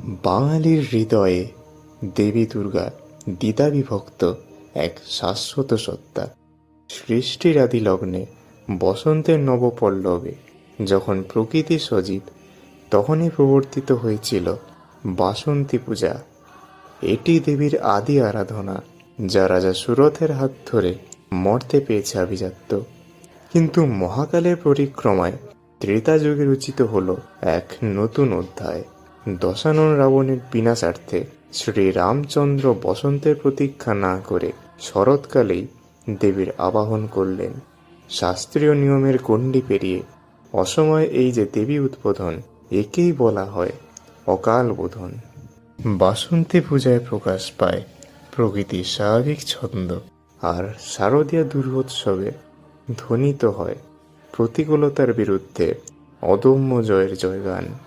বাঙালির হৃদয়ে দেবী দুর্গা দ্বিধাবিভক্ত এক শাশ্বত সত্তা। সৃষ্টির আদি লগ্নে বসন্তের নবপল্লবে যখন প্রকৃতি সজীব, তখনই প্রবর্তিত হয়েছিল বাসন্তী পূজা। এটি দেবীর আদি আরাধনা, যা রাজা সুরথের হাত ধরে মর্তে পেয়েছে আভিজাত্য। কিন্তু মহাকালের পরিক্রমায় ত্রেতা যুগে রচিত হলো এক নতুন অধ্যায়। দশানন রাবণের বিনাশার্থে শ্রীরামচন্দ্র বসন্তের প্রতীক্ষা না করে শরৎকালেই দেবীর আবাহন করলেন। শাস্ত্রীয় নিয়মের গণ্ডি পেরিয়ে অসময়ে এই যে দেবী উদ্বোধন, একেই বলা হয় অকাল বোধন। বাসন্তী পূজায় প্রকাশ পায় প্রকৃতির স্বাভাবিক ছন্দ, আর শারদীয়া দুর্গোৎসবে ধ্বনিত হয় প্রতিকূলতার বিরুদ্ধে অদম্য জয়ের জয়গান।